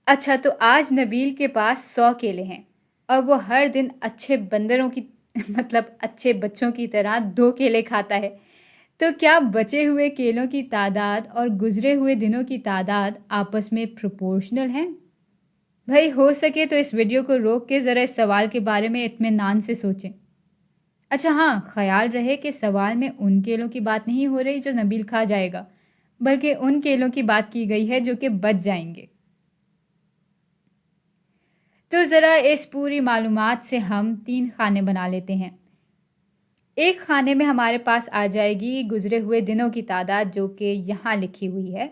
اچھا، تو آج نبیل کے پاس 100 کیلے ہیں اور وہ ہر دن اچھے بندروں کی مطلب اچھے بچوں کی طرح 2 کیلے کھاتا ہے۔ تو کیا بچے ہوئے کیلوں کی تعداد اور گزرے ہوئے دنوں کی تعداد آپس میں پروپورشنل ہیں؟ بھائی ہو سکے تو اس ویڈیو کو روک کے ذرا اس سوال کے بارے میں اطمینان سے سوچیں۔ اچھا ہاں، خیال رہے کہ سوال میں ان کیلوں کی بات نہیں ہو رہی جو نبیل کھا جائے گا، بلکہ ان کیلوں کی بات کی گئی ہے جو کہ بچ جائیں گے۔ تو ذرا اس پوری معلومات سے ہم 3 خانے بنا لیتے ہیں۔ ایک خانے میں ہمارے پاس آ جائے گی گزرے ہوئے دنوں کی تعداد جو کہ یہاں لکھی ہوئی ہے۔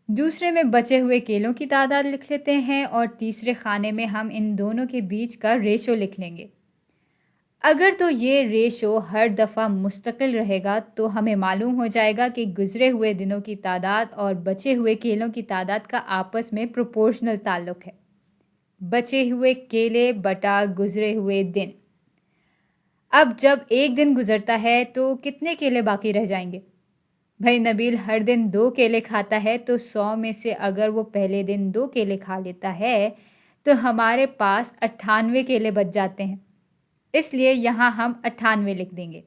دوسرے میں بچے ہوئے کیلوں کی تعداد لکھ لیتے ہیں اور تیسرے خانے میں ہم ان دونوں کے بیچ کا ریشو لکھ لیں گے۔ اگر تو یہ ریشو ہر دفعہ مستقل رہے گا تو ہمیں معلوم ہو جائے گا کہ گزرے ہوئے دنوں کی تعداد اور بچے ہوئے کیلوں کی تعداد کا آپس میں پروپورشنل تعلق ہے۔ بچے ہوئے کیلے بٹا گزرے ہوئے دن۔ اب جب ایک دن گزرتا ہے تو کتنے کیلے باقی رہ جائیں گے؟ بھائی نبیل ہر دن 2 کیلے کھاتا ہے تو 100 میں سے اگر وہ پہلے دن 2 کیلے کھا لیتا ہے تو ہمارے پاس 98 کیلے بچ جاتے ہیں۔ اس لیے یہاں ہم 98 لکھ دیں گے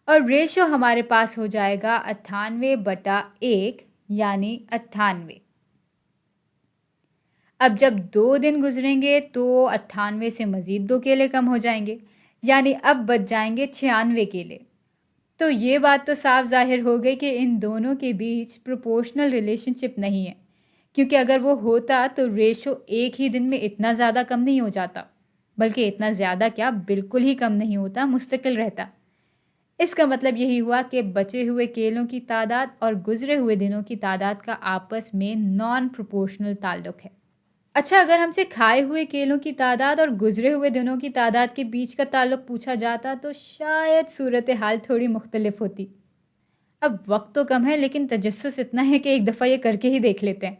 اور ریشو ہمارے پاس ہو جائے گا 98/1 یعنی 98۔ اب جب 2 دن گزریں گے تو 98 سے مزید 2 کیلے کم ہو جائیں گے، یعنی اب بچ جائیں گے 96 کیلے۔ تو یہ بات تو صاف ظاہر ہو گئی کہ ان دونوں کے بیچ پروپورشنل ریلیشن شپ نہیں ہے، کیونکہ اگر وہ ہوتا تو ریشو ایک ہی دن میں اتنا زیادہ کم نہیں ہو جاتا، بلکہ اتنا زیادہ کیا بالکل ہی کم نہیں ہوتا، مستقل رہتا۔ اس کا مطلب یہی ہوا کہ بچے ہوئے کیلوں کی تعداد اور گزرے ہوئے دنوں کی تعداد کا آپس میں نان پروپورشنل تعلق ہے۔ اچھا، اگر ہم سے کھائے ہوئے کیلوں کی تعداد اور گزرے ہوئے دنوں کی تعداد کے بیچ کا تعلق پوچھا جاتا تو شاید صورتحال تھوڑی مختلف ہوتی۔ اب وقت تو کم ہے لیکن تجسس اتنا ہے کہ ایک دفعہ یہ کر کے ہی دیکھ لیتے ہیں۔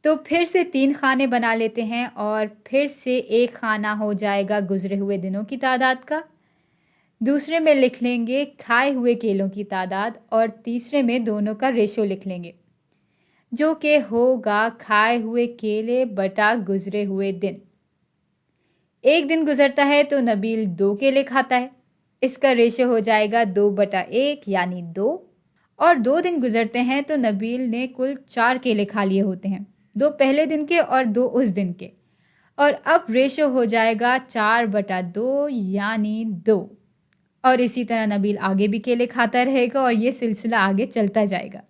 تو پھر سے 3 خانے بنا لیتے ہیں اور پھر سے ایک خانہ ہو جائے گا گزرے ہوئے دنوں کی تعداد کا، دوسرے میں لکھ لیں گے کھائے ہوئے کیلوں کی تعداد اور تیسرے میں دونوں کا ریشو لکھ لیں گے جو کہ ہوگا کھائے ہوئے کیلے بٹا گزرے ہوئے دن۔ ایک دن گزرتا ہے تو نبیل 2 کیلے کھاتا ہے، اس کا ریشو ہو جائے گا 2/1 یعنی 2۔ اور 2 دن گزرتے ہیں تو نبیل نے کل 4 کیلے کھا لیے ہوتے ہیں، 2 پہلے دن کے اور 2 اس دن کے، اور اب ریشو ہو جائے گا 4/2 یعنی 2۔ اور اسی طرح نبیل آگے بھی کیلے کھاتا رہے گا اور یہ سلسلہ آگے چلتا جائے گا۔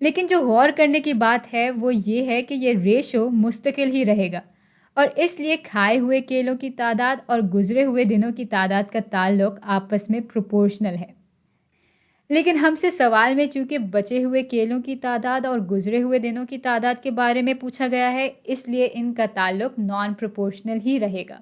لیکن جو غور کرنے کی بات ہے وہ یہ ہے کہ یہ ریشو مستقل ہی رہے گا اور اس لیے کھائے ہوئے کیلوں کی تعداد اور گزرے ہوئے دنوں کی تعداد کا تعلق آپس میں پروپورشنل ہے۔ لیکن ہم سے سوال میں چونکہ بچے ہوئے کیلوں کی تعداد اور گزرے ہوئے دنوں کی تعداد کے بارے میں پوچھا گیا ہے، اس لیے ان کا تعلق نان پروپورشنل ہی رہے گا۔